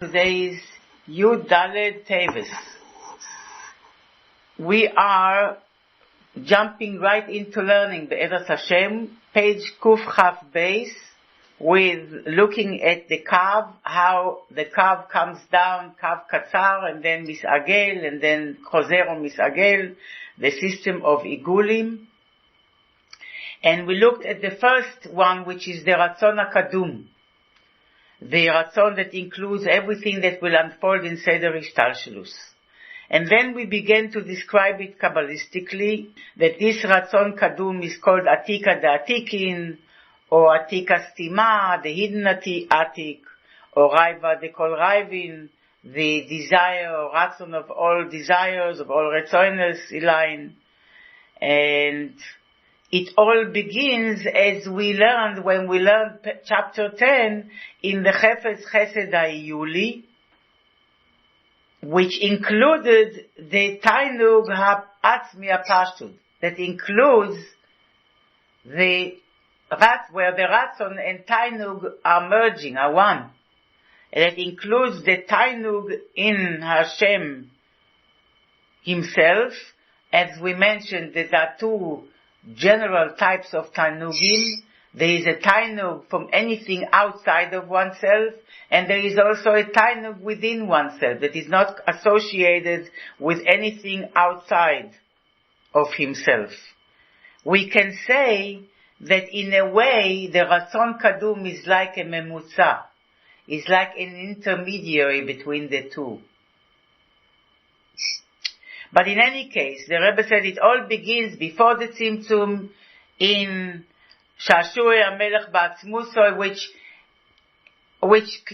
Today's Yud Daled Teives. We are jumping right into learning the Be'ezras Hashem, page Kuf Chaf Beis, with looking at the Kav, how the Kav comes down, Kav Katzar, and then Misagel, and then Chozer on Misagel, the system of Igulim. And we looked at the first one, which is the Ratzon HaKadum. The Ratzon that includes everything that will unfold in Seder Ishtalshelus. And then we began to describe it Kabbalistically, that this Ratzon Kadum is called Atika the Atikin, or Atika Stima, the hidden Atik, or Raiva the Kol Raivin, the desire or Ratzon of all desires, of all Retzonos, Ilain. And it all begins as we learned when we learned chapter 10 in the Chefetz Chesed HaIyuli, which included the Tainug HaAtzmi HaPashtud, that includes the where the Ratzon and Tainug are merging, are one. And it includes the Tainug in Hashem himself. As we mentioned, there are two general types of Tainugim. There is a Tainug from anything outside of oneself, and there is also a Tainug within oneself that is not associated with anything outside of himself. We can say that in a way the Ratzon Kadum is like a memutza, is like an intermediary between the two. But in any case, the Rebbe said it all begins before the Tzimtzum in Shaar Hayichud Ba'atzmusoi, which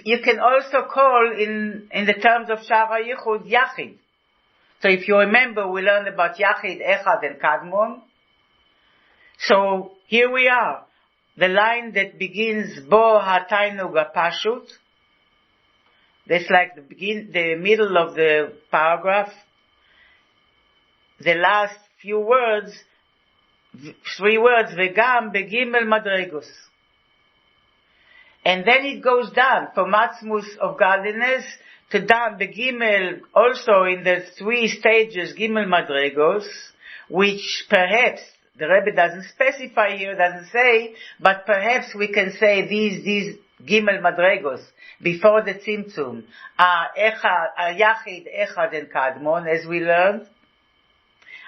you can also call in the terms of Shaar Hayichud Yachid. So if you remember, we learned about Yachid, Echad, and Kadmon. So here we are, the line that begins Bo HaTainug HaPashut. That's like the middle of the paragraph. The last few words, 3 words, Vegam Begimel Madregos. And then it goes down from Atzmus of godliness to down Begimel, also in the 3 stages, Gimel Madregos, which perhaps the Rebbe doesn't specify here, doesn't say, but perhaps we can say these Gimel Madregos before the Tzimtzum are Yachid, Echad, and Kadmon, as we learned.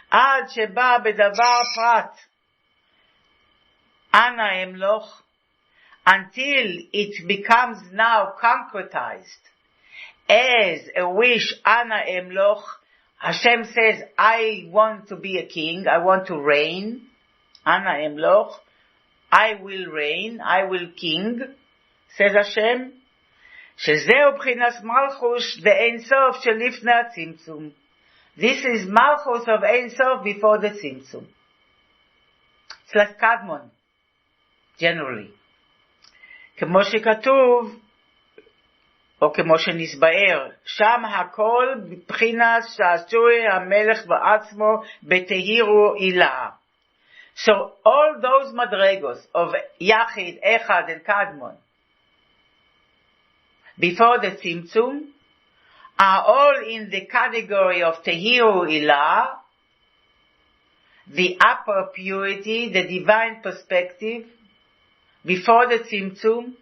עד שבא בדבר פרט, Ana Emloch, until it becomes now concretized as a wish, Ana Emloch. Hashem says, I want to be a king, I want to reign, Ana Emloch, I will reign, I will king, says Hashem, שזהו בחינת מלכוס דאין סוף שלפני הצמצום. This is Malchus of Ein Sof before the Tzimtzum. It's like Kadmon, generally. כמו שכתוב, או כמו שנסבאר, שם הכל בבחינת שעשועי המלך בעצמו בתהירו עילה. So all those madregos of Yachid, Echad, and Kadmon before the Tzimtzum are all in the category of Tehiru Ilah, the upper purity, the divine perspective, before the Tzimtzum,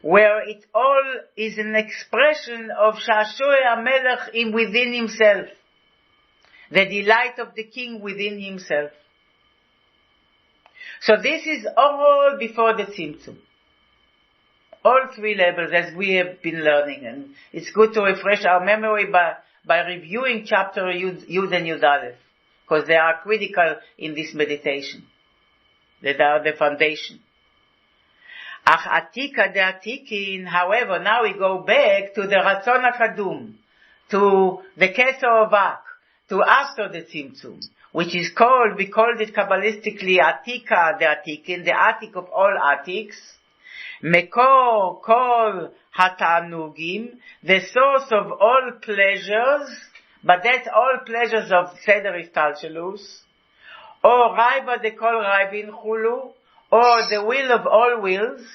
where it all is an expression of Shashui HaMelech within himself, the delight of the king within himself. So this is all before the Tzimtzum. All 3 levels as we have been learning, and it's good to refresh our memory by reviewing chapter Yud and Yud Aleph, because they are critical in this meditation. They are the foundation. Ach Atika de Atikin, however, now we go back to the Ratzon HaKadum, to the Keser Ovak, to after the Tzimtzum, which is called, we called it Kabbalistically Atika de Atikin, the Atik of all Atiks, Mekor kol hatanugim, the source of all pleasures, but that's all pleasures of Seder Ishtalshelus, or Raiva de kol Raivin Chulu, or the will of all wills,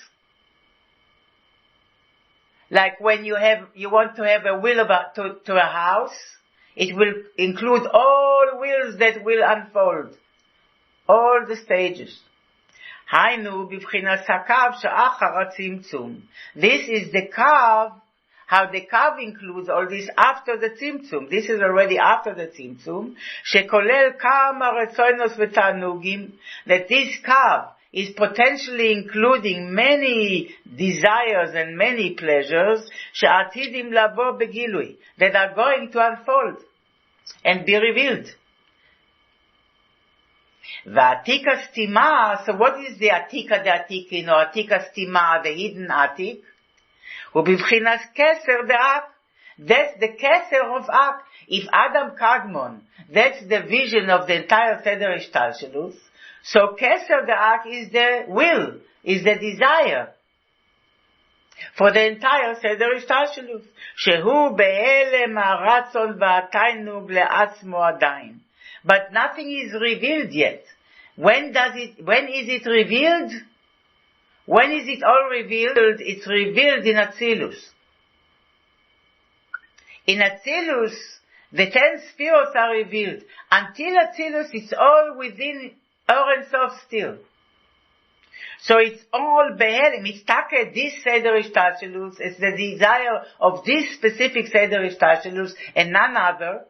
Like when you want to have a will to a house, it will include all wills that will unfold. All the stages. היינו בבחינת הקו שאחר הצמצום. This is the curve, how the curve includes all this after the tzimtzum. This is already after the tzimtzum, שכולל כמה רצונות ותענוגים, that this curve is potentially including many desires and many pleasures, שעתידים לבוא בגילוי, that are going to unfold and be revealed. V'atika stima, so what is the atika de'atikin, or atika stima, the hidden atik? Ubivchinas keser de'ak. That's the keser of ak. If Adam Kadmon, that's the vision of the entire Seder Ishtalshelus, so keser de'ak is the will, is the desire for the entire Seder Ishtalshelus. Shehu be'elem haratzon v'atainug le'atzmo adain. But nothing is revealed yet. When is it revealed? When is it all revealed? It's revealed in Atzilus. In Atzilus, the 10 spheres are revealed. Until Atzilus, it's all within Or Ein Sof still. So it's all behelim. It's taka this Seder Ishtashelus. It's the desire of this specific Seder Ishtashelus and none other.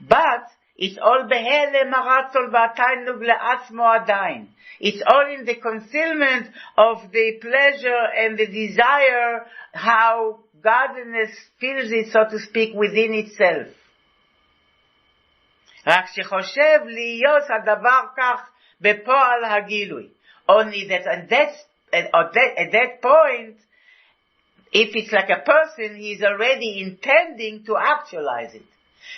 But it's all behelem haratzon v'atainug le'atzmo adain. It's all in the concealment of the pleasure and the desire, how godliness feels it, so to speak, within itself. רק שחושב להיות הדבר כך בפועל הגילוי. Only that at that point, if it's like a person, he's already intending to actualize it.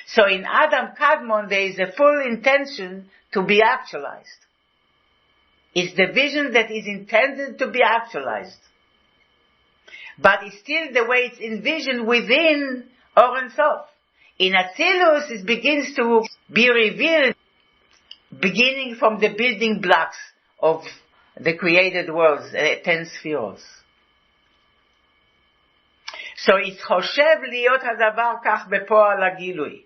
So in Adam Kadmon, there is a full intention to be actualized. It's the vision that is intended to be actualized. But it's still the way it's envisioned within Or Ein Sof. In Atzilus, it begins to be revealed, beginning from the building blocks of the created worlds, 10 spheres. So it's חושב להיות הדבר כך בפועל הגילוי.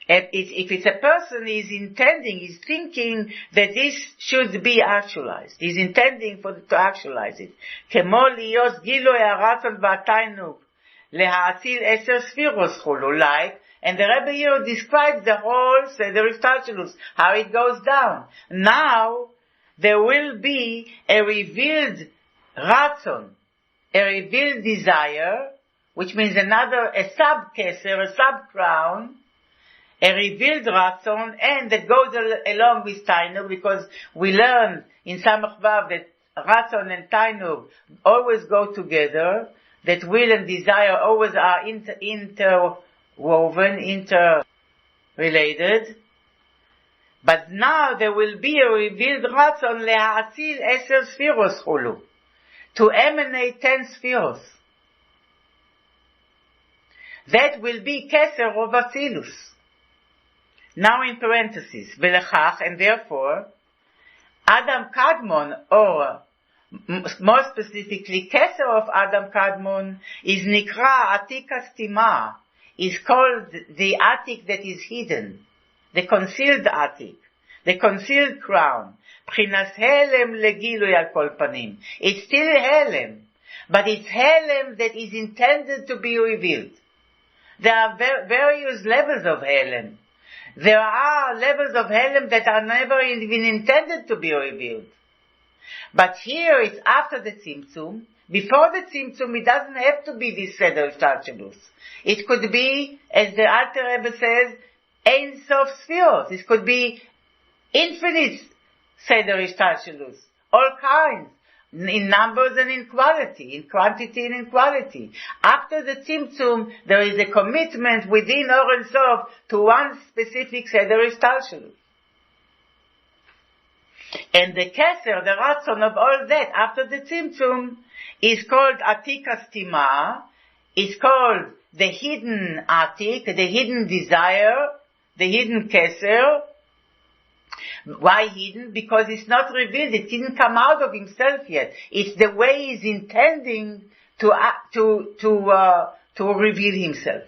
If it's a person, he's intending, he's thinking that this should be actualized. He's intending to actualize it. כמו להיות גילוי הרצון והתענוג להאציל 10 ספירות חולו, like, and the Rebbe here describes the whole Seder Ishtalshelus, how it goes down. Now, there will be a revealed ratzon, a revealed desire, which means a sub-keser, a sub-crown, a revealed ratzon, and that goes along with tainug, because we learn in Samach Vav that ratzon and tainug always go together, that will and desire always are interwoven, interrelated. But now there will be a revealed ratzon le'atzil 10 spheros chulu, to emanate 10 spheros. That will be keser of Atzilus. Now in parentheses, velechach, and therefore, Adam Kadmon, or more specifically, keser of Adam Kadmon, is nikra atika stima, is called the atik that is hidden, the concealed atik, the concealed crown. B'chinas helem legilui al kol panim. It's still helem, but it's helem that is intended to be revealed. There are various levels of helem. There are levels of helem that are never even intended to be revealed. But here it's after the tzimtzum. Before the tzimtzum, it doesn't have to be this Seder Ishtalshelus. It could be, as the Alter Rebbe says, Ein Sof Sfiros. It could be infinite Seder Ishtalshelus. All kinds. In numbers and in quality. In quantity and in quality. After the tzimtzum, there is a commitment within Or Ein Sof to one specific Seder Ishtalshelus. And the keser, the ratzon of all that, after the tzimtzum, is called atika stima, is called the hidden atik, the hidden desire, the hidden keser. Why hidden? Because it's not revealed, it didn't come out of himself yet. It's the way he's intending to reveal himself.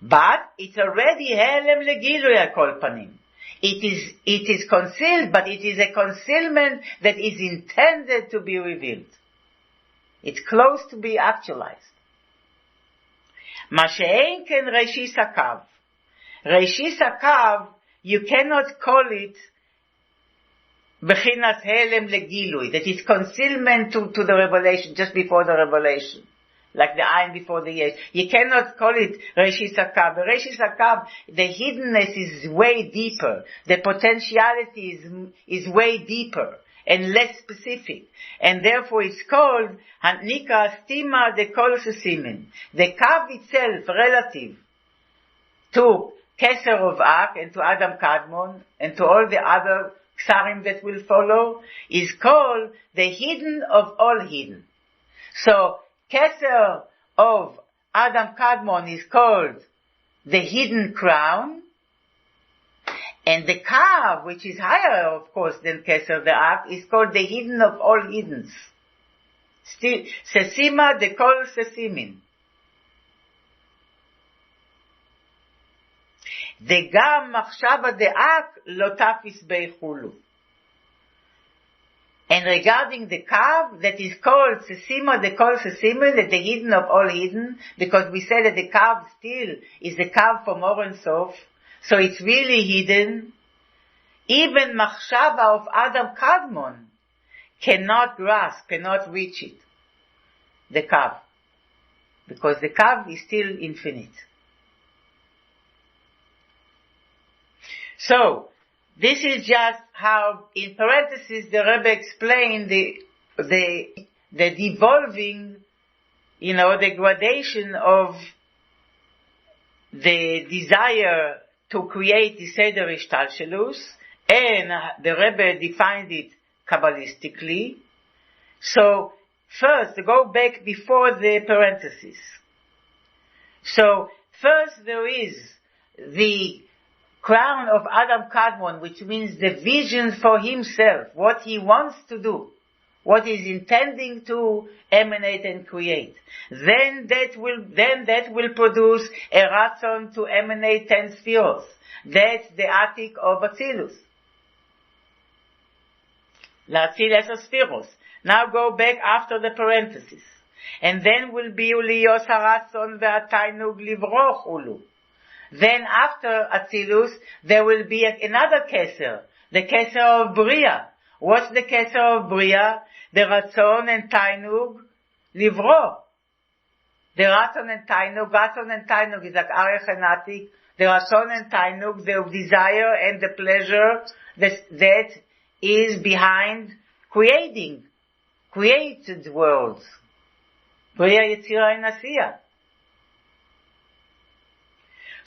But it's already helem legilui al kol panim. It is concealed, but it is a concealment that is intended to be revealed. It's close to be actualized. Ma she'ein ken reishis hakav. Reishis hakav, you cannot call it bechinas helem legilui, that is concealment to the revelation, just before the revelation. Like the ayin before the yesh. You cannot call it reishis hakav. The reishis hakav, the hiddenness is way deeper. The potentiality is way deeper and less specific. And therefore it's called Hanika Stima de Kol Sesimin. The kav itself, relative to Keser of Ak and to Adam Kadmon and to all the other Ksarim that will follow, is called the hidden of all hidden. So, Keser of Adam Kadmon is called the hidden crown, and the Kav, which is higher, of course, than Keser the Ak, is called the hidden of all hiddens. Still, Sesima de Kol Sesimin. וגם מחשבה דאק לא תפיס ביכולו. And regarding the Kav, that is called Sesima, the call Sesima, that the hidden of all hidden, because we said that the Kav still is the Kav from Or and Sof, so it's really hidden. Even Machshava of Adam Kadmon cannot grasp, cannot reach it, the Kav, because the Kav is still infinite. So, this is just how, in parentheses, the Rebbe explained the devolving, the gradation of the desire to create the Seder Ishtalshelus, and the Rebbe defined it Kabbalistically. So, first, go back before the parentheses. So, first there is the crown of Adam Kadmon, which means the vision for himself, what he wants to do, what he's intending to emanate and create. Then that will produce a ratzon to emanate 10 spheres. That's the Atik of Atzilus. La'atzil 10 spheros. Now go back after the parenthesis. And then will be Uliyos haratzon ve'atainug livroch ulu. Then after Atzilus, there will be another Keser, the Keser of Bria. What's the Keser of Bria? The Ratzon and Tainug Livro. The Ratzon and Tainug is like Arech and Atik. The Ratzon and Tainug, the desire and the pleasure that is behind created worlds. Bria Yetzira and Asiya.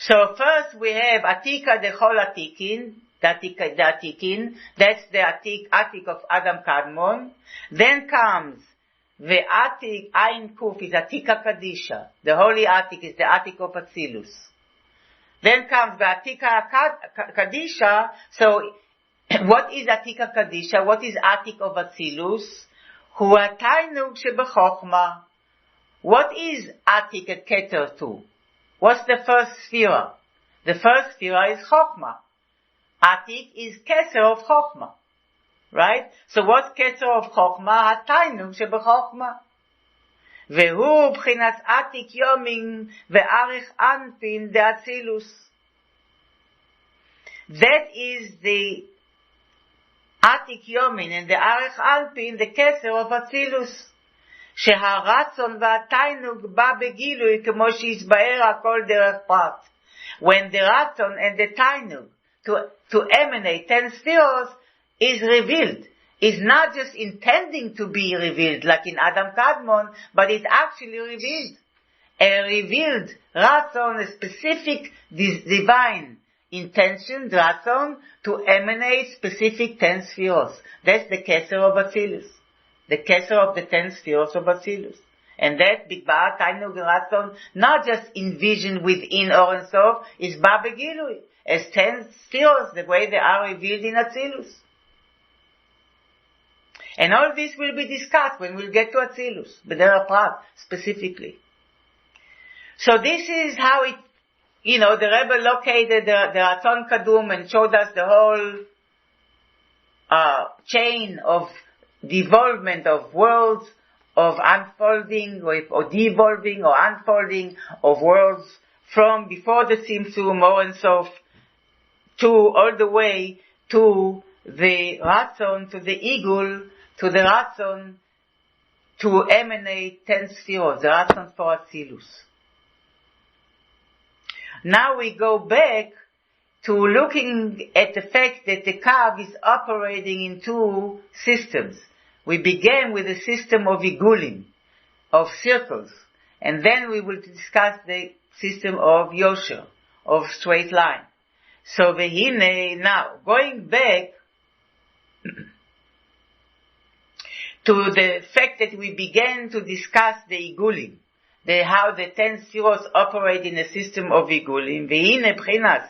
So first we have Atika de Chol Atikin, the Atikin, that's the Atik of Adam Kadmon. Then comes the Atik Ayin Kuf is Atika Kadisha. The holy Atik is the Atik of Atzilus. Then comes the Atika Kadisha. So what is Atika Kadisha? What is Atik of Atzilus? Hu Atainug Shebechochma. What is Atik a cater to? What's the first sphere? The first sphere is Chochmah. Atik is Keser of Chochmah. Right? So what's Keser of Chochmah? Hatainug shebechochmah. Vehu b'chinas Atik yomin ve'arich anpin de Atzilus. That is the Atik yomin and the arich anpin, the Keser of Atzilus. שהרצון והתיינוג בא בגילוי כמו שהסבהר הכל דרך פרט. When the ratzon and the tainug to emanate 10 spheres is revealed, is not just intending to be revealed like in Adam Kadmon, but it's actually revealed. A revealed ratzon, a specific divine intention, ratzon, to emanate specific 10 spheres. That's the Keser of Atzilus. The Keser of the 10 spheres of Atzilus. And that Big Ba, Tainug, Ratzon, not just envisioned within Or and Sof, is Ba Begilui, as 10 spheres, the way they are revealed in Atzilus. And all this will be discussed when we'll get to Atzilus, B'derech Prat specifically. So this is how it, the Rebbe located the Ratzon Kadum and showed us the whole chain of development of worlds, of unfolding or devolving or unfolding of worlds from before the Tzimtzum or and so to all the way to the Ratzon, to the Igul, to the Ratzon to emanate 10 Sfirot, the Ratzon for Atzilus. Now we go back to looking at the fact that the Kav is operating in two systems. We began with a system of Igulim, of circles, and then we will discuss the system of Yosher, of straight line. So Vehine, now, going back to the fact that we began to discuss the Igulim, how the 10 Sfiros operate in a system of Igulim, Vehine Bchinas,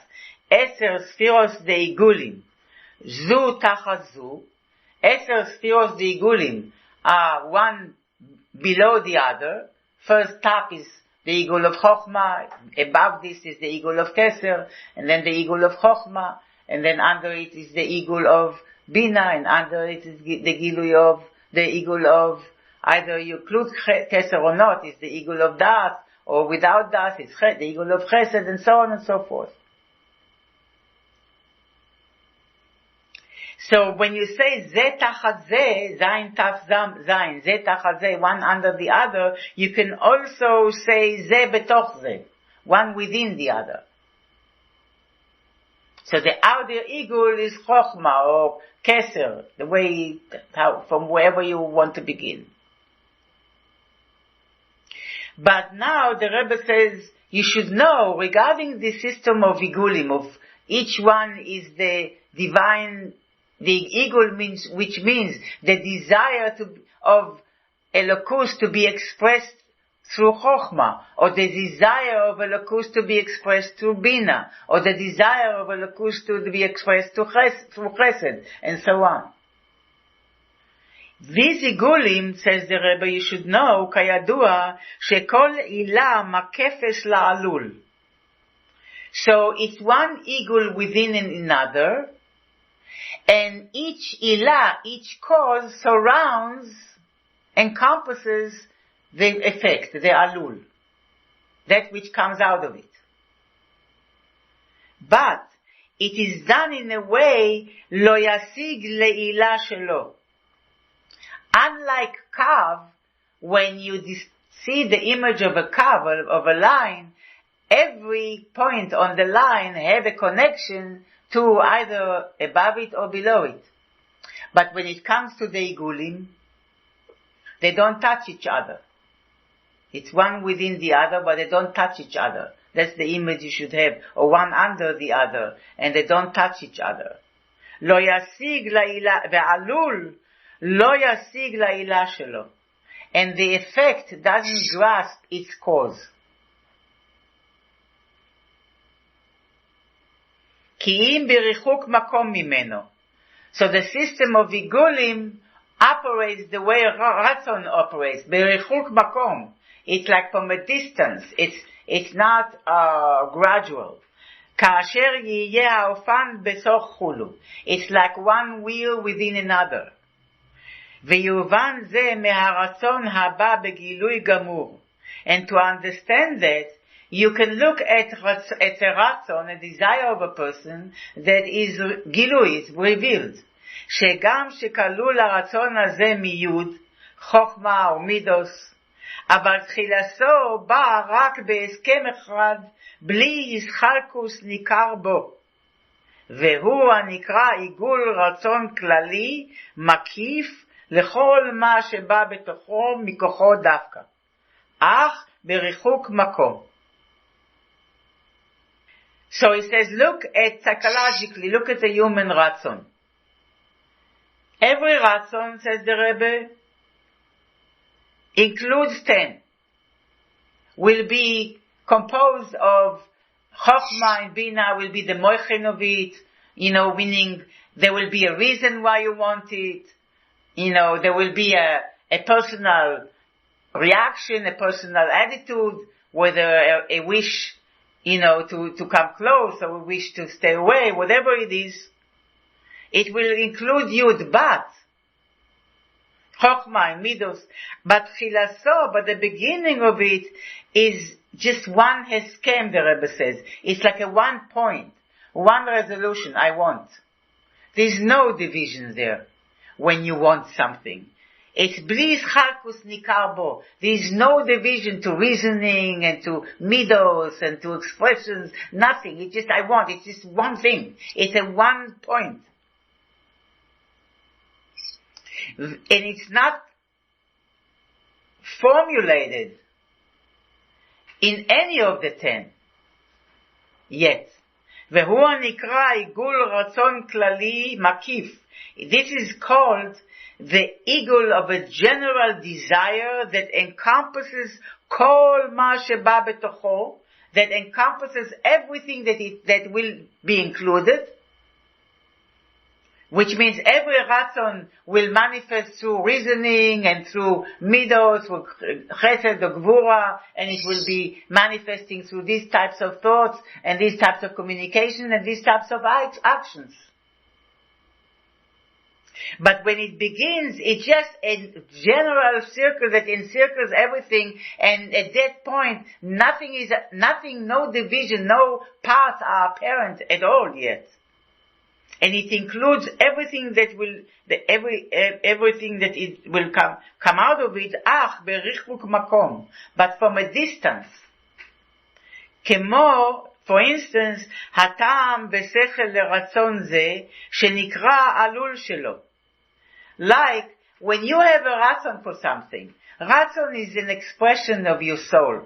10 Sfiros de Igulim, Zu Tachat Zu, 10 Sfiros de Igulim are one below the other. First top is the Igul of Chokhmah, above this is the Igul of Keser, and then the Igul of Chokhmah, and then under it is the Igul of Bina, and under it is the Igul of, either you include Keser or not, is the Igul of Das, or without Das, it's the Igul of Chesed, and so on and so forth. So when you say Ze Tachat Ze, Zayin Taf Zayin, Ze Tachat Ze, one under the other, you can also say Ze Betoch Ze, one within the other. So the outer Igul is Chokhmah or Keser, the way, from wherever you want to begin. But now the Rebbe says, you should know, regarding the system of Igulim, of each one is the divine, the Igul means, which means the desire of Elokus to be expressed through Chokhmah, or the desire of Elokus to be expressed through Bina, or the desire of Elokus to be expressed through Chesed, and so on. These Igulim, says the Rebbe, you should know, kayadua, shekol ilah makefesh la'alul. So it's one Igul within another, and each ilah, each cause surrounds, encompasses the effect, the alul, that which comes out of it. But it is done in a way lo yasig le'ilah shelo. Unlike Kav, when you see the image of a Kav, of a line, every point on the line have a connection to either above it or below it. But when it comes to the Igulim, they don't touch each other. It's one within the other, but they don't touch each other. That's the image you should have, or one under the other, and they don't touch each other. Lo yasig la'ilah ve'alul lo yasig la'ilah shelo. And the effect doesn't grasp its cause. Ki im birichuk makom mimeno. So the system of Igulim operates the way Ratzon operates, birichuk makom. It's like from a distance. It's not gradual. Kasher yiyeh ha'ofan besoch chulu. It's like one wheel within another. V'yuvan ze meharatzon haba begilui gamur. And to understand that, you can look at a ratzon, a desire of a person, that is gilui, is revealed. Shegam shekalul haratzon hazeh miyud, chokhmah or midos, אבל תחילתו בא רק בהסכם אחד, בלי ישחלקוס ניכר בו. והוא הנקרא עיגול רצון כללי, מקיף, לכל מה שבא בתוכו מכוחו דווקא. אך בריחוק מקום. So he says, look at psychologically, look at the human ratzon. Every ratzon, says the Rebbe, includes 10. Will be composed of Chokhmah and Bina, will be the moichin of it, meaning there will be a reason why you want it. there will be a personal reaction, a personal attitude, whether a wish, to come close or a wish to stay away, whatever it is. It will include Yud, but Chochmah and Midos, but the beginning of it is just one heskem, the Rebbe says. It's like a 1 point, one resolution I want. There's no division there when you want something. It's blis chalkus nikar bo. There's no division to reasoning and to midos and to expressions, nothing. It's just I want, it's just one thing. It's a 1 point. And it's not formulated in any of the 10 yet. והוא הנקרא עיגול רצון כללי מקיף. This is called the eagle of a general desire that encompasses כל מה שבא בתוכו, that encompasses everything that will be included, which means every ratzon will manifest through reasoning and through midos, through chesed or gvura, and it will be manifesting through these types of thoughts and these types of communication and these types of actions. But when it begins, it's just a general circle that encircles everything, and at that point, nothing, no division, no parts are apparent at all yet. And it includes everything that it will come out of it, berichuk makom, but from a distance. כמו, for instance, הטעם בשכל לרצון זה, שנקרא עלול שלו. Like, when you have a ratzon for something, ratzon is an expression of your soul.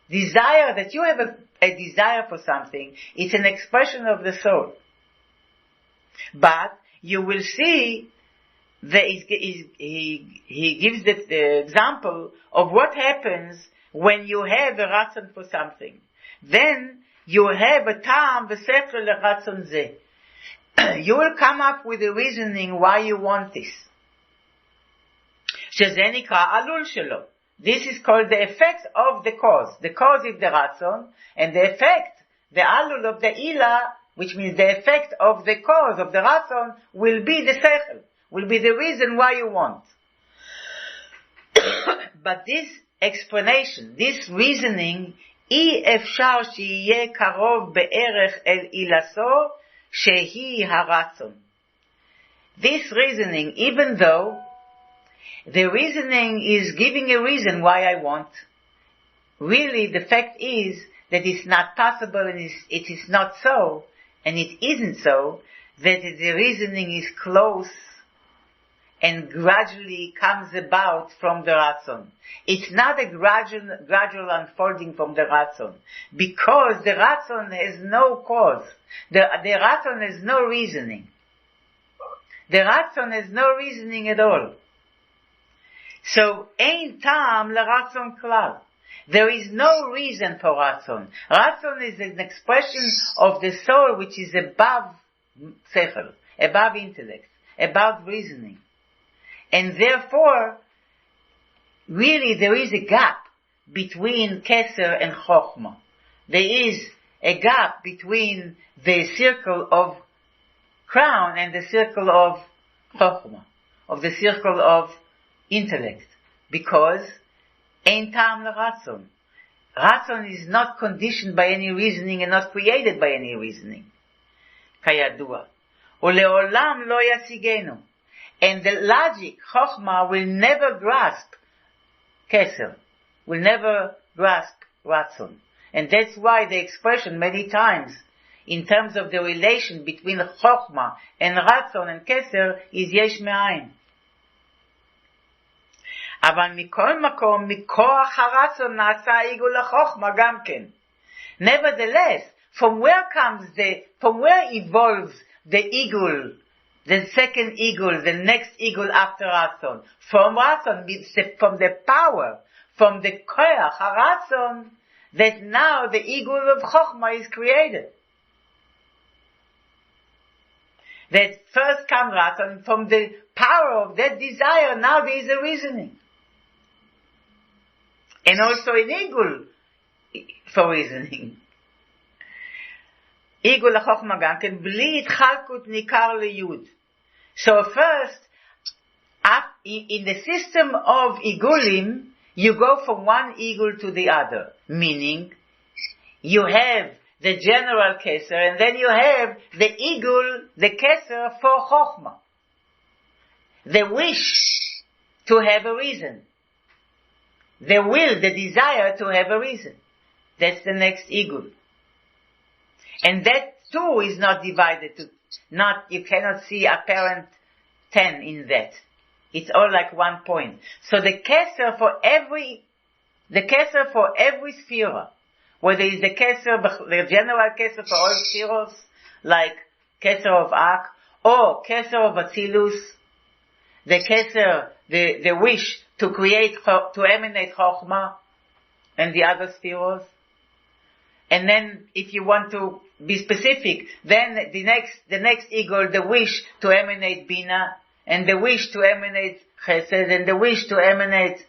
Desire, that you have a desire for something, it's an expression of the soul. But you will see that he gives the example of what happens when you have a ratzon for something. Then you have a ta'am v'sefel l'ratzon zeh. You will come up with a reasoning why you want this. שזה נקרא עלול שלו. This is called the effect of the cause. The cause is the ratzon, and the effect, the alul of the ilah, which means the effect of the cause of the ratzon, will be the sechel, will be the reason why you want. But this explanation, this reasoning, אי אפשר שיהיה קרוב בערך אל עילתו שהיא הרצון. This reasoning, even though the reasoning is giving a reason why I want, really the fact is that it's not possible and it is not so, and it isn't so, that the reasoning is close and gradually comes about from the ratzon. It's not a gradual unfolding from the ratzon, because the ratzon has no cause. The ratzon has no reasoning. The ratzon has no reasoning at all. So, ein ta'am leratzon klal. There is no reason for ratzon. Ratzon is an expression of the soul which is above sechel, above intellect, above reasoning. And therefore, really there is a gap between Keser and Chochmah. There is a gap between the circle of crown and the circle of Chochmah, of the circle of intellect, because ein ta'am l'ratzon. Ratzon is not conditioned by any reasoning and not created by any reasoning. Kayadua. Uleolam lo yasigenu. And the logic, Chochmah, will never grasp Keser, will never grasp Ratzon. And that's why the expression many times, in terms of the relation between Chochmah and Ratzon and Keser, is Yesh Me'ayin. אבל מכל מקום, מכוח הרצון נעשה עיגול החוכמה גם כן. Nevertheless, from where evolves the eagle, the second eagle, the next eagle after Ratzon? From Ratzon, from the power, from the koach, Ratzon, that now the eagle of Chochmah is created. That first comes Ratzon, from the power of that desire, now there is a reasoning. And also in Igul, for reasoning. Igul החוכמה גם כן, בלי התחלקות ניכר ליוד. So first, in the system of Igulim, you go from one Igul to the other. Meaning, you have the general Keser, and then you have the Igul, the Keser for Chokhmah. The wish to have a reason. The will, the desire to have a reason. That's the next Igul. And that too is not divided to, you cannot see apparent 10 in that. It's all like 1 point. So the Keser for every sphere, whether it's the Keser, the general Keser for all spheres, like Keser of Ak, or Keser of Atzilus, the Keser, the wish to create, to emanate Chokhmah, and the other spheres. And then, if you want to be specific, then the next Igul, the wish to emanate Bina, and the wish to emanate Chesed, and the wish to emanate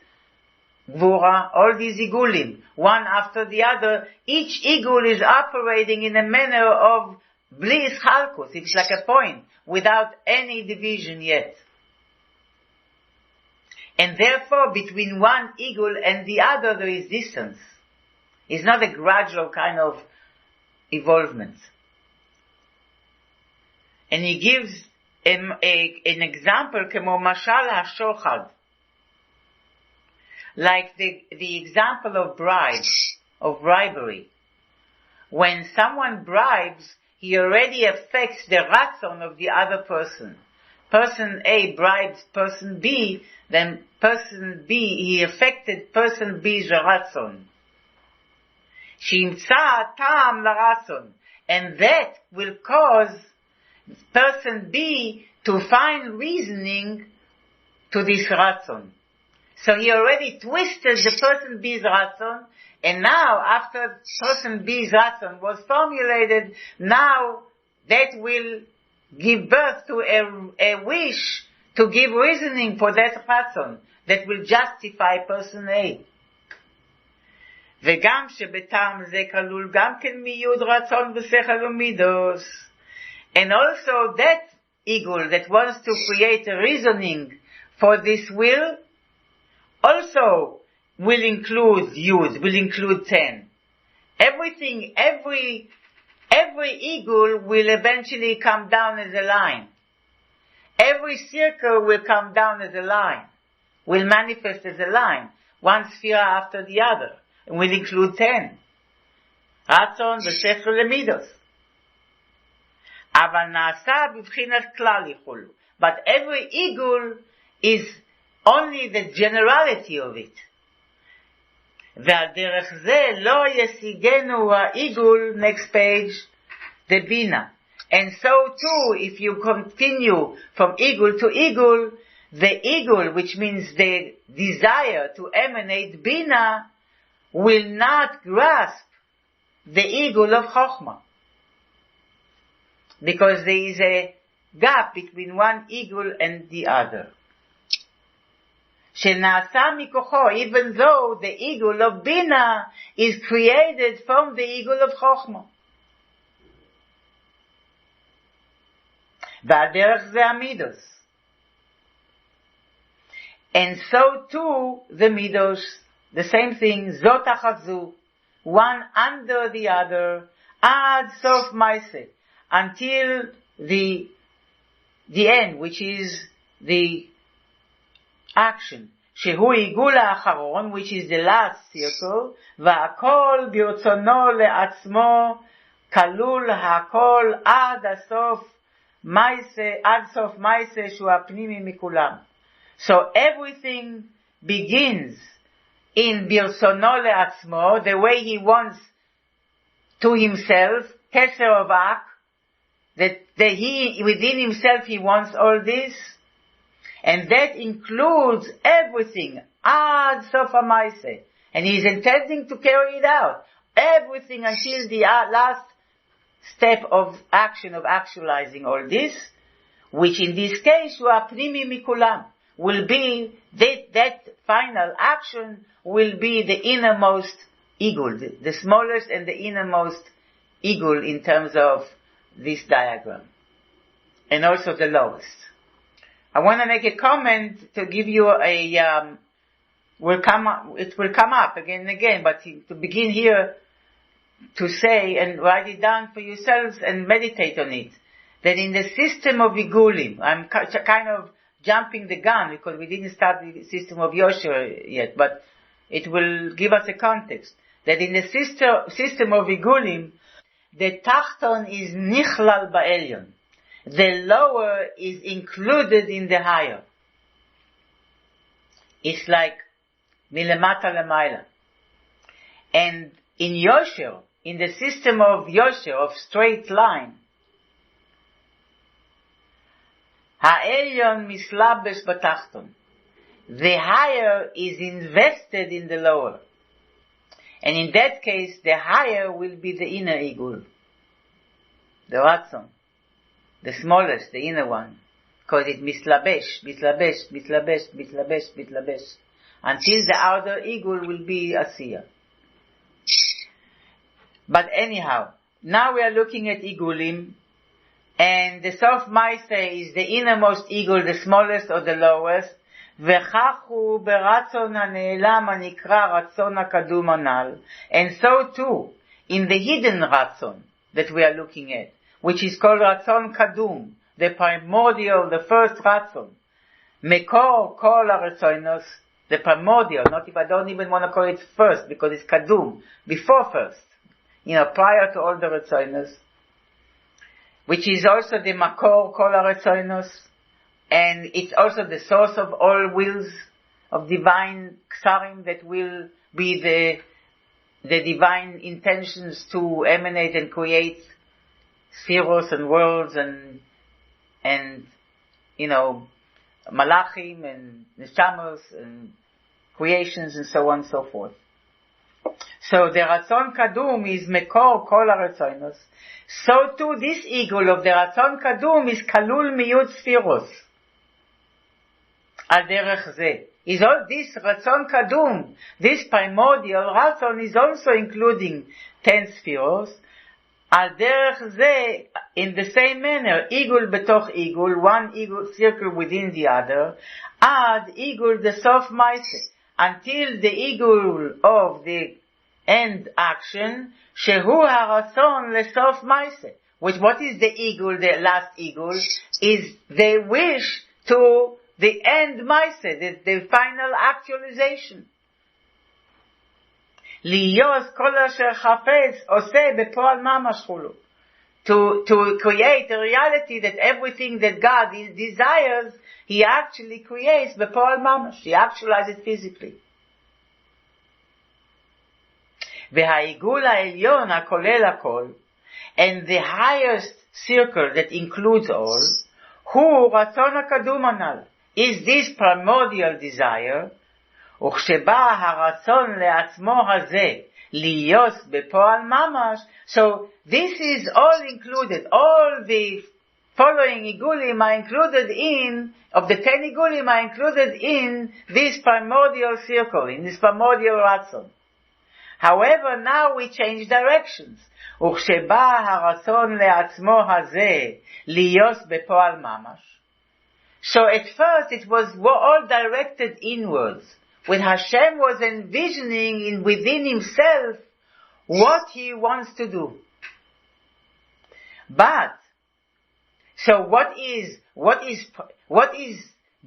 Gvura, all these Igulim, one after the other, each Igul is operating in a manner of Bli Chalkus. It's like a point, without any division yet. And therefore, between one Igul and the other, there is distance. It's not a gradual kind of evolvement. And he gives an example, כמו משל השוחד. Like the example of bribery. When someone bribes, he already affects the ratzon of the other person. Person A bribes person B, then person B, he affected person B's ratzon. שימצא טעם לרצון. And that will cause person B to find reasoning to this ratzon. So he already twisted the person B's ratzon, and now after person B's ratzon was formulated, now that will give birth to a wish to give reasoning for that ratzon that will justify person A. וגם שבטעם זה כלול גם כן מיוד רצון ושכל ומידוס. And also that Igul that wants to create a reasoning for this will also will include Yud, will include 10. Everything, every Igul will eventually come down as a line. Every circle will come down as a line, will manifest as a line, one sphere after the other. And will include 10. רצון ושכל למידוס. אבל נעשה בבחינת כלל יכולו. But every Igul is only the generality of it. ועל דרך זה לא ישיגנו העיגול, next page, the Bina. And so too, if you continue from Igul to Igul, the Igul, which means the desire to emanate Bina, will not grasp the Igul of Chokhmah. Because there is a gap between one Igul and the other. שנעשה מכוחו, even though the Igul of Bina is created from the Igul of Chokhmah. ועל דרך זה המידוס. And so too the midos, the same thing, זאת אחת זו, one under the other, עד סוף מעשה, until the end, which is the action, שהוא עיגול האחרון, which is the last circle, והכל ברצונו לעצמו, כלול הכל עד סוף מעשה, שהוא הפנימי מכולם. So everything begins in ברצונו לעצמו, the way he wants to himself, Keser of Ak, that he, within himself he wants all this, and that includes everything, ad sof ha'maaseh, and he is intending to carry it out, everything until the last step of action, of actualizing all this, which in this case הוא הפנימי מכולם, will be, that final action will be the innermost עיגול, the smallest and the innermost עיגול in terms of this diagram, and also the lowest. I want to make a comment to give you it will come up again and again, but to begin here to say and write it down for yourselves and meditate on it, that in the system of עיגולים, I'm kind of jumping the gun because we didn't start the system of יושר yet, but it will give us a context, that in the system of עיגולים, the tachton is nichlal ba'elyon. The lower is included in the higher. It's like milemata lemayla. And in יושר, in the system of יושר, of straight line, ha'elyon mislabesh batachton. The higher is invested in the lower. And in that case, the higher will be the inner עיגול. The ratzon. The smallest, the inner one. Because it mitlabesh, until the outer עיגול will be asiya. But anyhow, now we are looking at עיגולים, and the sof maaseh is the innermost עיגול, the smallest or the lowest, וכך הוא ברצון הנעלם הנקרא רצון הקדום הנ"ל, and so too, in the hidden ratzon that we are looking at, which is called ratzon kadum, the primordial, the first ratzon, מקור כל הרצונות, the primordial, not if I don't even want to call it first, because it's kadum, before first, prior to all the רצונות, which is also the מקור כל הרצונות, and it's also the source of all wills of divine ksarim that will be the divine intentions to emanate and create spheros and worlds and malachim and neshamos and creations and so on and so forth. So the ratzon kadum is mekor kol haretzonos. So too this עיגול of the ratzon kadum is kalul miyud spheros. Al derech ze. Is all this ratzon kadum, this primordial ratzon is also including 10 spheros. Al derech ze, in the same manner, עיגול בתוך עיגול, one עיגול circle within the other, ad עיגול the sof maaseh, until the עיגול of the end action, shehu haratzon lesof maaseh. Which, what is the עיגול, the last עיגול? Is the wish to the end maaseh, the final actualization. Liyos kol asher chafetz oseh bepol mamash chulu. To create a reality that everything that God desires, He actually creates bepol mamash. He actualizes it physically. והעיגול העליון הכולל הכל, and the highest circle that includes all, הוא רצון הקדום הנ"ל. Is this primordial desire, וכשבא הרצון לעצמו הזה להיות בפועל ממש, so this is all included, all the following עיגולים are included in, of the 10 עיגולים are included in this primordial circle, in this primordial רצון. However, now we change directions. וכשבא הרצון לעצמו הזה להיות בפועל ממש, so at first it was all directed inwards, when Hashem was envisioning within himself what he wants to do. But, so what is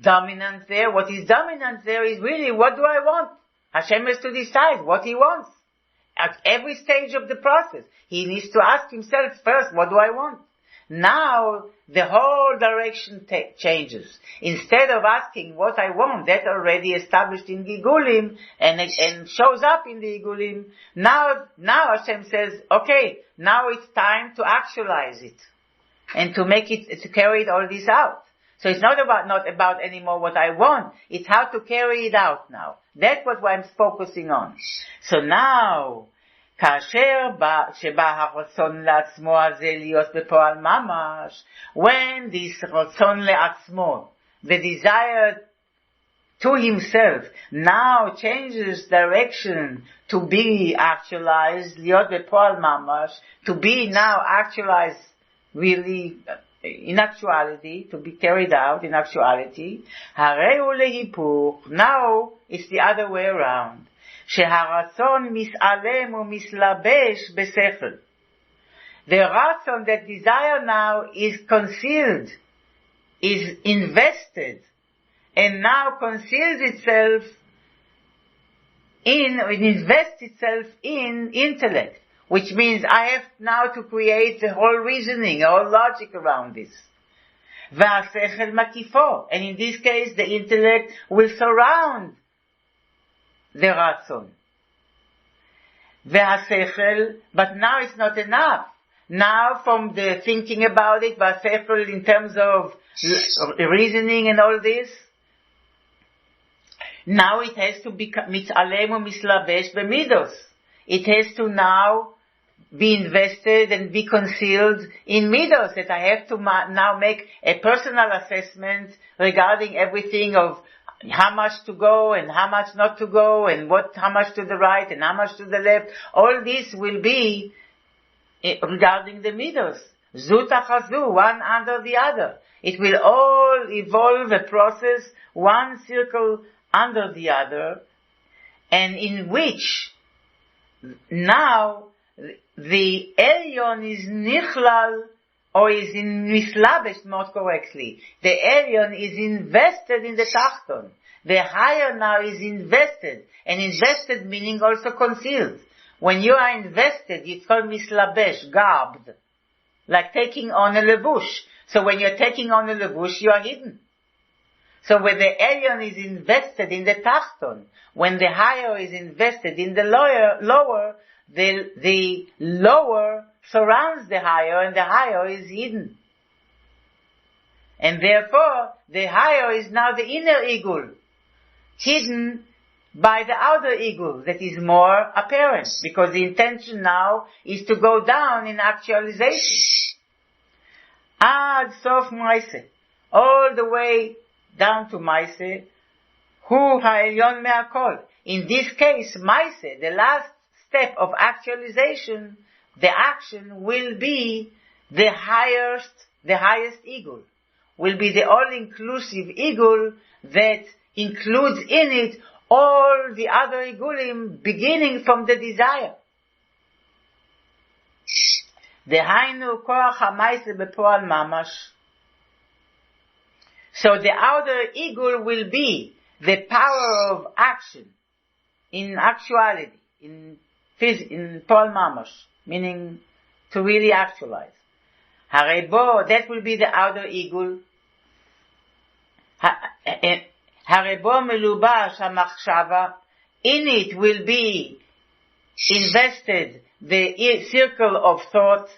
dominant there? What is dominant there is really, what do I want? Hashem has to decide what he wants. At every stage of the process, he needs to ask himself first, what do I want? Now, the whole direction changes. Instead of asking what I want, that already established in the עיגולים, and shows up in the עיגולים, now Hashem says, okay, now it's time to actualize it. And to carry all this out. So it's not about anymore what I want, it's how to carry it out now. That's what I'm focusing on. So now, כאשר שבא הרצון לעצמו הזה להיות בפועל ממש, when this רצון לעצמו, the desire to himself, now changes direction to be actualized, להיות בפועל ממש, to be now actualized really in actuality, to be carried out in actuality, הרי הוא להיפוך, now it's the other way around, שהרצון מסעלם ומסלבש בשכל. The רצון, that desire now is concealed, is invested, and now conceals itself it invests itself in intellect, which means I have now to create a whole reasoning, a whole logic around this. והשכל מקיפו, and in this case the intellect will surround the רצון. והשכל, but now it's not enough. Now from the thinking about it, והשכל in terms of reasoning and all this, now it has to be מתעלם ומסלבש במידות. It has to now be invested and be concealed in midos, that I have to now make a personal assessment regarding everything of how much to go and how much not to go and how much to the right and how much to the left. All this will be regarding the midos. Zu tachazu, one under the other. It will all evolve a process, one circle under the other, and in which now the Elyon is nichlal, or is in mislabesh more correctly. The Elyon is invested in the Tachton. The higher now is invested, and invested meaning also concealed. When you are invested, it's called mislabesh, garbed, like taking on a levush. So when you're taking on a levush, you are hidden. So when the Elyon is invested in the Tachton, when the higher is invested in the lower, the lower surrounds the higher and the higher is hidden. And therefore, the higher is now the inner igul, hidden by the outer igul that is more apparent, because the intention now is to go down in actualization. Ad sof maise, all the way down to maise, hu ha'elyon me'akol. In this case, maise, the last step of actualization, the action will be the highest igul, will be the all-inclusive igul that includes in it all the other igulim beginning from the desire. Dehainu koach ha'maise bepoal mamash. So the outer igul will be the power of action in actuality, in poal mamash, meaning to really actualize. Harebo, that will be the outer igul. Harebo melubash hamachshava, in it will be invested the circle of thought,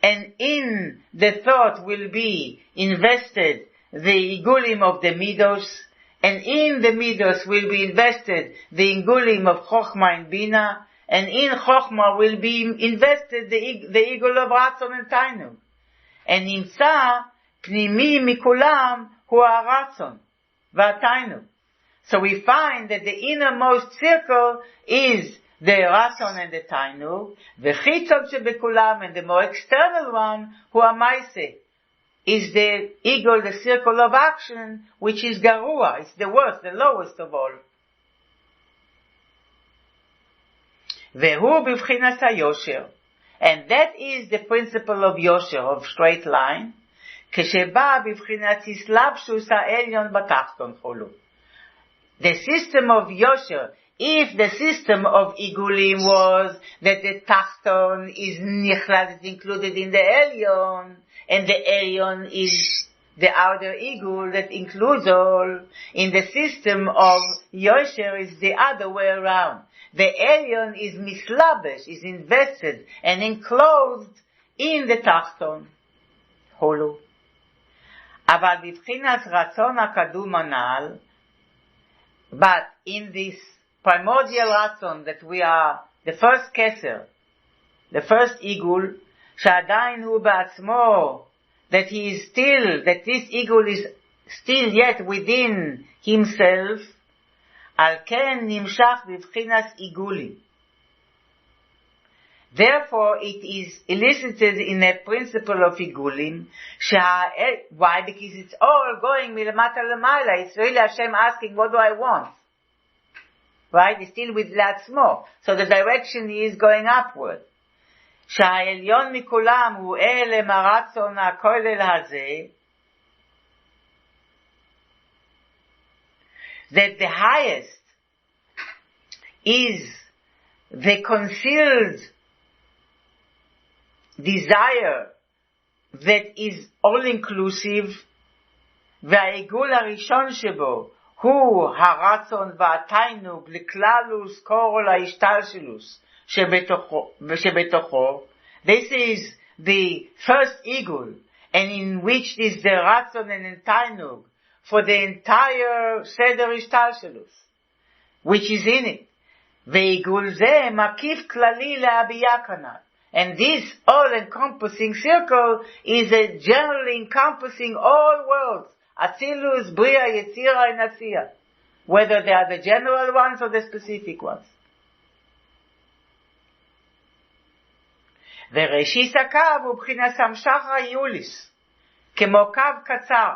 and in the thought will be invested the igulim of the midos, and in the midos will be invested the igulim of chokhmah and bina, and in chokhmah will be invested the igul of ratzon and tainug. And nimtza pnimi mikulam hu haratzon v'atainug. So we find that the innermost circle is the ratzon and the tainug, the chitzon shebekulam, and the more external one, hu hamaise, is the igul, the circle of action, which is garua, it's the worst, the lowest of all. Vehu b'vchinas hayosher, and that is the principle of yosher, of straight line. Kesheba b'vchinas hislabshus ha'elyon batachton cholu. The system of yosher, if the system of igulim was that the tachton is nichlal, is included in the elyon, and the elyon is the outer igul that includes all, in the system of yosher is the other way around. The elyon is mislabesh, is invested and enclosed in the tachton. Holu. Aval b'vchinas ratzon hakadum anal, but in this primordial ratzon that we are the first keser, the first עיגול, שעדיין הוא בעצמו, that this עיגול is still yet within himself, על כן נמשך בבחינת עיגולים. Therefore, it is elicited in a principle of עיגולים, why? Because it's all going מלמטה למעלה. It's really Hashem asking, what do I want? Right? It's still with לעצמו. So the direction is going upward. שהעליון מכולם הוא אלם הרצון הכולל הזה, that the highest is the concealed desire that is all-inclusive, והעיגול הראשון שבו הוא הרצון והתיינוג לכללוס כל ההשתלשלוס שבתוכו. This is the first עיגול, and in which is the רצון and תיינוג for the entire סדר השתלשלוס, which is in it. ועיגול זה מקיף כללי להביע כנ"ל. And this all-encompassing circle is a generally encompassing all worlds. Atzilus, Bria, Yetzira, and Asiya. Whether they are the general ones or the specific ones. וראשית הקו הוא בחינת המשך היוליס, כמו קו קצר.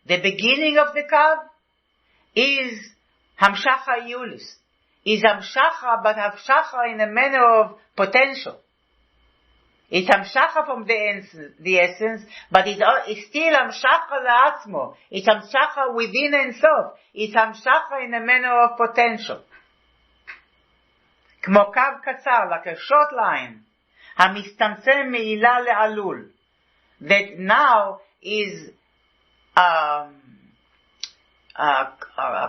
The beginning of the curve is המשך היוליס. Is המשכה, but המשכה in a manner of potential. It's המשכה from the essence, but it's still המשכה לעצמו. It's המשכה within Ensof. It's המשכה in a manner of potential. כמו קו קצר, like a short line, המשתמצם מעילה לעלול, that now is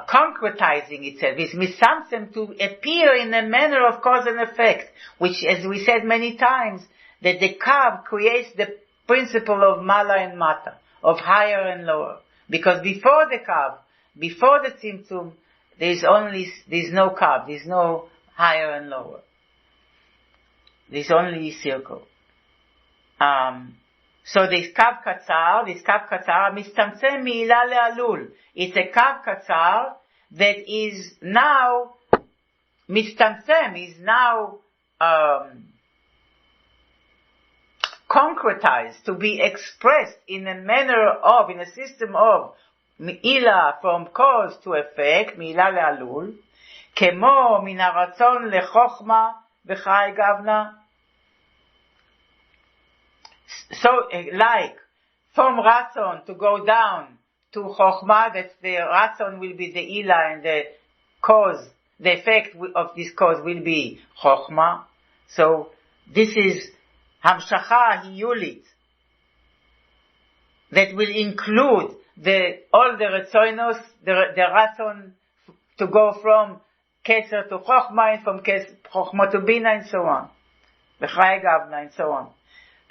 concretizing itself. It's missamsem to appear in a manner of cause and effect, which, as we said many times, that the kav creates the principle of mala and mata, of higher and lower. Because before the kav, before the tzimtzum, there's no kav, there's no higher and lower. There's only circle. So this kav katzar, mistamtzem mi'ila le'alul. It's a kav katzar that is now, mistamtzem is now, concretized, to be expressed in a manner of, in a system of, mi'ila, from cause to effect, mi'ila le'alul, kemo min haratzon lechochma v'chai gavna. So, like, from Ratzon to go down to Chokhmah, that the Ratzon will be the Ila and the cause, the effect of this cause will be Chokhmah. So, this is Hamshacha Hiyulit, that will include all the Retzoinos, the Ratzon to go from Keser to Chokhmah, and from Chokhmah to Bina, and so on. V'chai Gavna, and so on.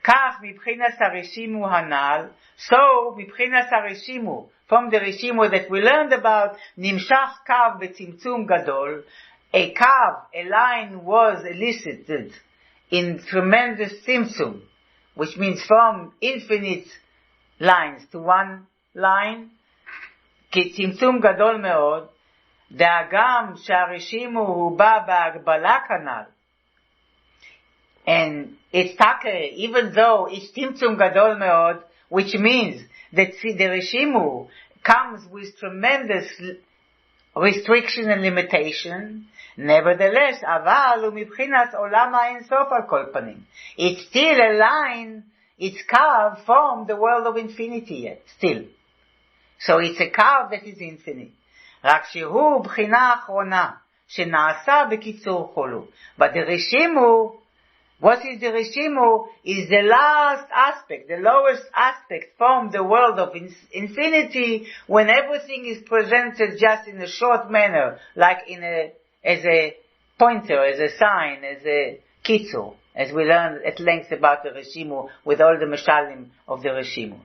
כך מבחינת הרשימו הנ"ל, so מבחינת הרשימו, from the רשימו that we learned about, נמשך קו בצמצום גדול, a line was elicited in tremendous צמצום, which means from infinite lines to one line, כצמצום גדול מאוד, דאגם שהרשימו הוא בא בהגבלה כנ"ל, and it's take, even though it's tzimtzum gadol meod, which means that the reshimu comes with tremendous restriction and limitation, nevertheless, aval umibchinas olam ha'en sof al kol panim. It's still a line, it's carved from the world of infinity yet, still. So it's a carve that is infinite. רק שהוא בחינה אחרונה, שנעשה בקיצור חולו. But the reshimu, what is the Rishimu is the last aspect, the lowest aspect from the world of infinity, when everything is presented just in a short manner, like as a pointer, as a sign, as a kitzur, as we learned at length about the Rishimu with all the mashalim of the Rishimu.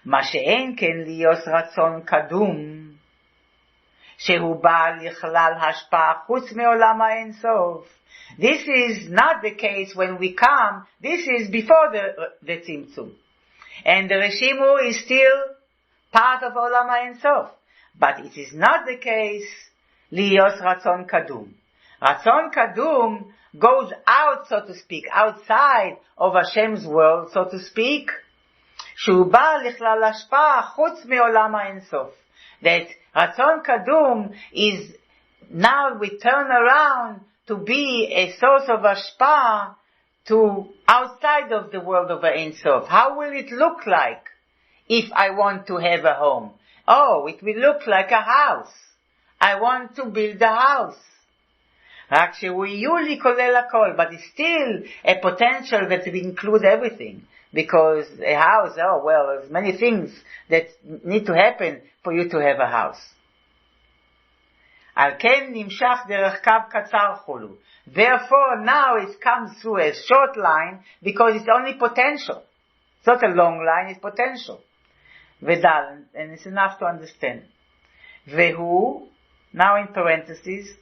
מה שאין כן להיות רצון קדום, שהוא בעל לכלל השפעה חוץ מעולם האינסוף. This is not the case when we come, this is before the tzimtzum. And the Reshimu is still part of Olam HaEinsof. But it is not the case Liyos Ratzon Kadum. Ratzon Kadum goes out, so to speak, outside of Hashem's world, so to speak. שהוא בא לכלל השפעה חוץ מעולם האינסוף. That Ratzon Kadum is, now we turn around to be a source of ashpah to outside of the world of Ein Sof. How will it look like if I want to have a home? Oh, it will look like a house. I want to build a house. רק שהוא יולי כולל הכל, but it's still a potential that will include everything. Because a house, oh well, there's many things that need to happen for you to have a house. על כן נמשך דרך קו קצר חולו. Therefore now it comes through a short line because it's only potential. It's not a long line, it's potential. ודל, and it's enough to understand. והוא, now in parentheses,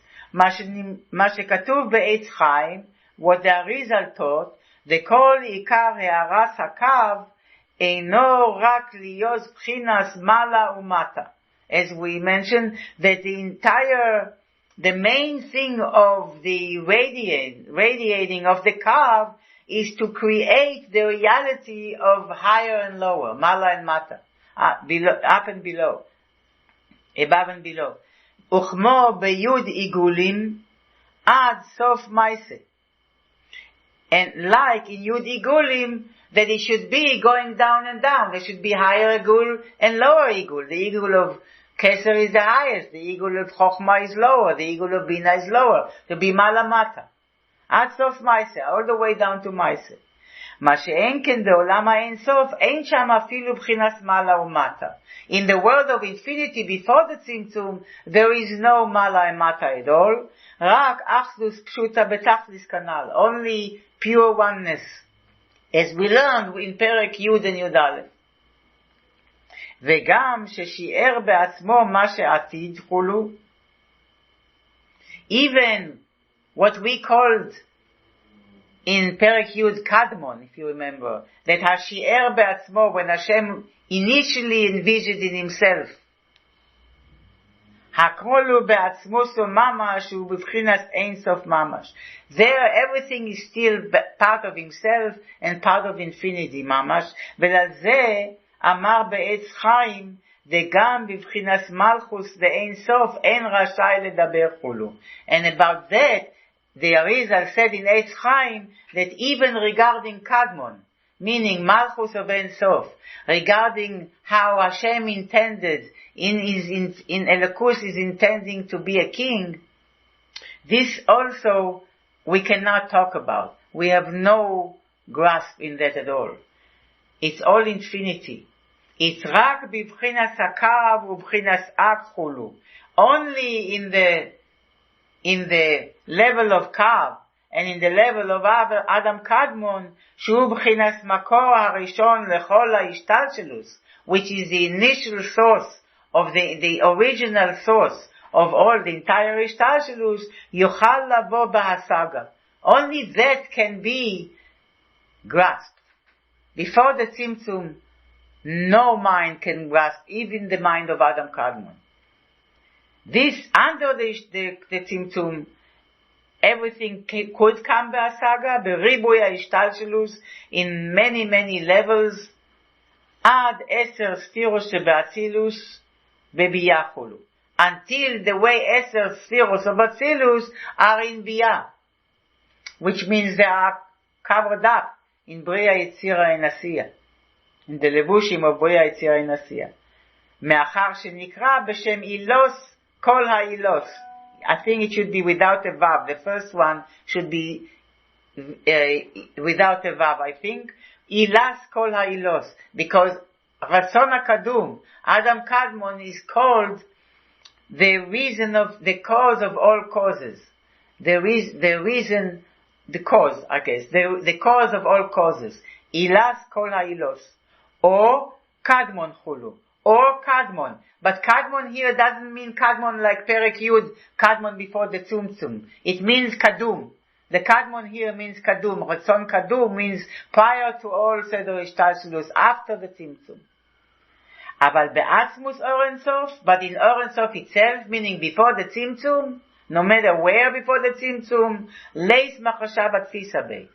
מה שכתוב בעץ חיים, what the Arizal taught, וכל עיקר הערס הקו, אינו רק להיות בחינס מעלה ומטה. As we mentioned, that the main thing of the radiating of the curve is to create the reality of higher and lower, mala and mata, up and below, above and below. Uchmo beyud igulim ad sof maise. And like in Yud Igulim, that it should be going down and down. There should be higher Igul and lower Igul. The Igul of Keser is the highest. The Igul of Chochma is lower. The Igul of Bina is lower. To be Malamata. Ad Sof Maise, all the way down to Maise. מה שאין כן בעולם האינסוף, אין שם אפילו בחינת מעלה ומטה. In the world of infinity, before the tzimtzum, there is no מעלה and mata at all. רק אחדוס פשוטה בתכלס כנ"ל. Only pure oneness. As we learned in פרק י' and י"א. וגם ששיער בעצמו מה שעתיד חולו. Even what we called in פרק י' קדמון, if you remember, that השיער בעצמו, when Hashem initially envisioned in himself, הכל הוא בעצמוסו ממש, הוא בבחינת אין סוף ממש. There everything is still part of himself and part of infinity ממש, ולזה אמר בעץ חיים, וגם בבחינת מלכוס ואין סוף, אין רשאי לדבר חולו. And about that, the Arizal said in Eitz Chaim that even regarding Kadmon, meaning Malchus of Ein Sof, regarding how Hashem intended in Elokus is intending to be a king, this also we cannot talk about. We have no grasp in that at all. It's all infinity. It's rak b'bchinas hakav u'bchinas ak chulu. Only in the level of Kav and in the level of Adam Kadmon, שהוא בחינת מקור הראשון לכל ההשתלשלות, which is the initial source of the original source of all the entire השתלשלות, יוכל לבוא בהשגה. Only that can be grasped. Before the tzimtzum, no mind can grasp, even the mind of Adam Kadmon. This, under the tzimtzum, everything could come בהשגה, בריבוי ההשתלשלות, in many, many levels, עד 10 ספירות שבאצילוס, בביאה חולו. Until the way 10 ספירות of Atzilus are in Biyah, which means they are covered up in Bria Yetzira Enasiya, in the levushim of Bria Yetzira Enasiya. מאחר שנקרא בשם אילוס, Kol ha'ilos. I think it should be without a vav. The first one should be without a vav, I think. Ilas kol ha'ilos. Because Ratzon HaKadum, Adam Kadmon, is called the reason of, the cause of all causes. The cause, I guess. The cause of all causes. Ilas kol ha'ilos. Or Kadmon chulu. or Kadmon. But Kadmon here doesn't mean Kadmon like Perek Yud, Kadmon before the Tzimtzum. It means Kadum. The Kadmon here means Kadum. Ratzon Kadum means prior to all Seder Ishtalshelus, after the Tzimtzum. Aval be'atzmus Or Ein Sof, but in Or Ein Sof itself, meaning before the Tzimtzum, no matter where before the Tzimtzum, leis machashav atfisa bei.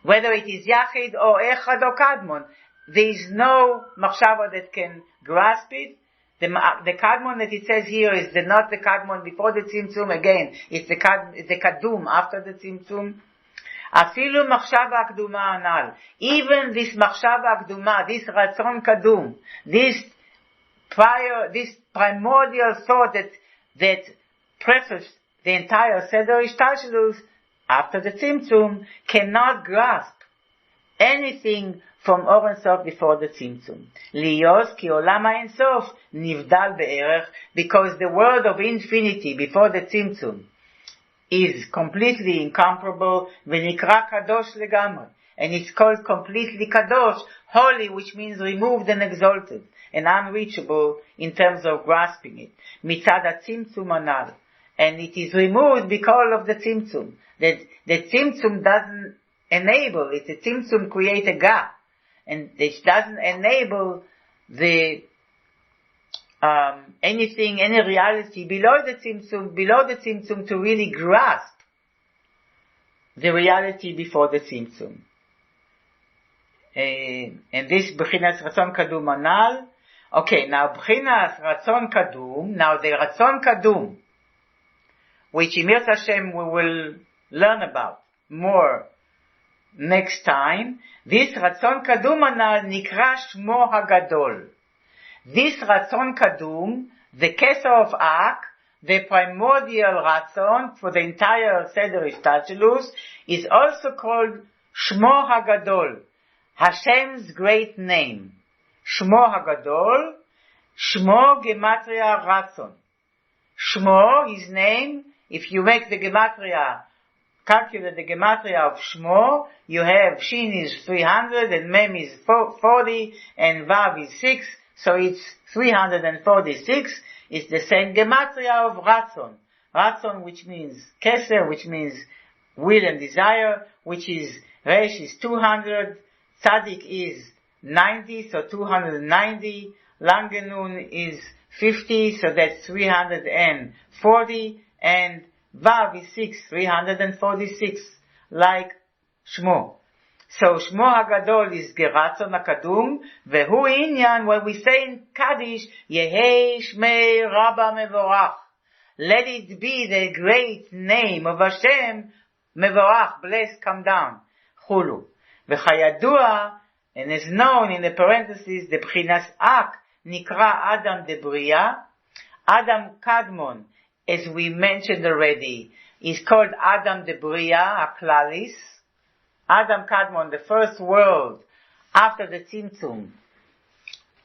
Whether it is Yachid or Echad or Kadmon, there is no machshava that can grasp it. The Kadmon that it says here is not the Kadmon before the Tzimtzum. Again, it's the Kadum after the Tzimtzum. Afilu machshava akduma anal. Even this machshava akduma, this ratzon kadum, this primordial thought that prefaced the entire Seder Ishtalshelus after the Tzimtzum, cannot grasp anything from Or Ein Sof before the Tzimtzum. Liyos ki olam Ein Sof nivdal be'erech, because the word of infinity before the Tzimtzum is completely incomparable, v'nikra kadosh legamri, and it's called completely kadosh, holy, which means removed and exalted, and unreachable in terms of grasping it. Mitzad ha-tzimtzum anal, and it is removed because of the Tzimtzum. That the Tzimtzum doesn't enable it. The Tzimtzum create a gap, and it doesn't enable the any reality below the Tzimtzum to really grasp the reality before the Tzimtzum. And this B'chinas Ratzon Kadum Anal. Okay, now B'chinas Ratzon Kadum, now the Ratzon Kadum, which in Mirz Hashem we will learn about more next time. This Ratzon Kadum Anal Nikra Shmo HaGadol. This Ratzon Kadum, the Keser of Ak, the primordial Ratzon for the entire Seder Ishtalshelus, is also called Shmo HaGadol, Hashem's great name. Shmo HaGadol, Shmo Gematria Ratzon. Shmo, his name, if you make the Gematria, calculate the Gematria of Shmo, you have Shin is 300, and Mem is 40, and Vav is 6, so it's 346. It's the same Gematria of Ratzon. Ratzon, which means Keser, which means will and desire, which is Resh is 200, Tzadik is 90, so 290, Langenun is 50, so that's 340, and Vav is 6, 346, like Shmo. So Shmo HaGadol is Geratzon HaKadum, Vehu Inyan, when we say in Kaddish, Yehei Shmei Rabba Mevorach. Let it be the great name of Hashem, Mevorach, blessed, come down. Chulu. V'chayadua, and is known in the parentheses, the B'chinas Ak, Nikra Adam de Bria. Adam Kadmon, as we mentioned already, is called Adam de Bria, Aklalis. Adam Kadmon, the first world after the Tzimtzum.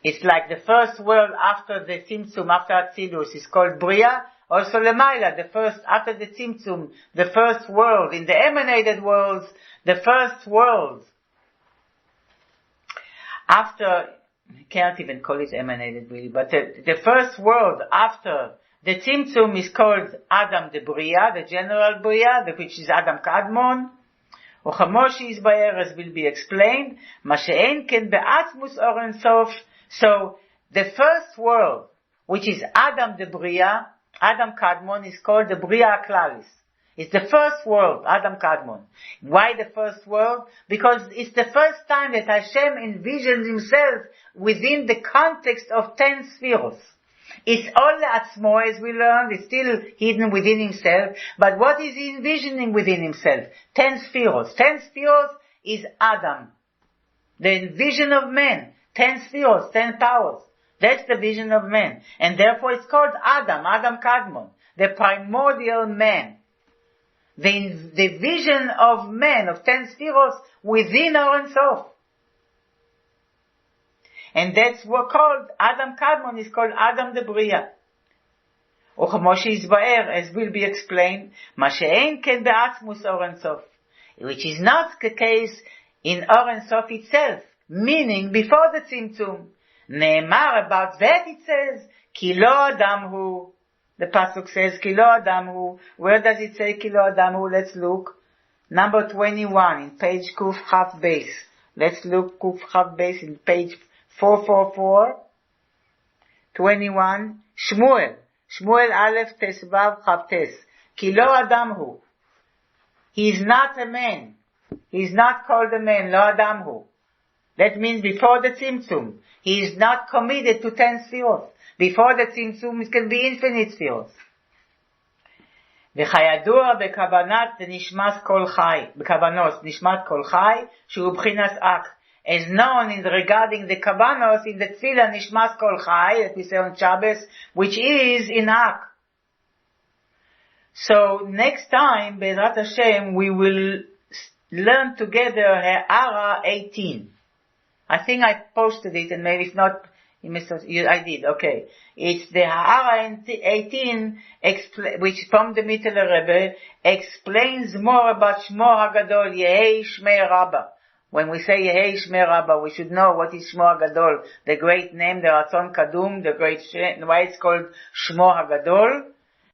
It's like the first world after the Tzimtzum, after Atzilus, is called Bria. Also Lemaila, the first, after the Tzimtzum, the first world, in the emanated worlds, the first world. After, I can't even call it emanated really, but the first world after the Tzimtzum is called Adam de Bria, the general Bria, which is Adam Kadmon. Uchamoshi is Bayer, as will be explained. Mashe'en ken be'atzmus Or Ein Sof. So, the first world, which is Adam de Bria, Adam Kadmon, is called the Bria Aklalis. It's the first world, Adam Kadmon. Why the first world? Because it's the first time that Hashem envisions himself within the context of 10 spheres. It's all Atzmo, as we learned, it's still hidden within himself, but what is he envisioning within himself? 10 spheres. 10 spheres is Adam. The vision of man. 10 spheres, 10 powers. That's the vision of man. And therefore it's called Adam, Adam Kadmon, the primordial man. The vision of man, of 10 spheres, within Or Ein Sof. And that's what called, Adam Kadmon is called Adam de Bria. Uchamoshi Yisbaer, as will be explained, Mashe'en ken be'atzmus Or Ein Sof, which is not the case in Or Ein Sof itself, meaning before the Tzimtzum. Ne'emar, about that it says, Ki lo adam hu. The pasuk says, Ki lo adam hu. Where does it say Ki lo adam hu? Let's look. Number 21 in page Kuf Chaf Beis. Let's look Kuf Chaf Beis in page 444. 21. Shmuel. Shmuel Aleph Tesvav Chaf Tes. Ki lo adam hu. He is not a man. He is not called a man. Lo adam hu. That means before the Tzimtzum. He is not committed to 10 sfiros. Before the Tzimtzum, it can be infinite sfiros. וכידוע בכוונת נשמת כל חי, בכוונות נשמת כל חי, שהוא בחינת אק. As known in regarding the kavanos in the tefillah nishmas kol chai, that we say on Shabbos, which is in ak. So next time, Be'ezrat Hashem, we will learn together Ha'ara 18. I think I posted it, and maybe if not, I did, okay. It's the Ha'ara 18, which from the Mittler Rebbe, explains more about Shmo HaGadol, Yehei Shmei Rabbah. When we say Yehei Shmei Rabbah, we should know what is Shmo HaGadol, the great name, the Ratzon Kadum, the great, why it's called Shmo HaGadol.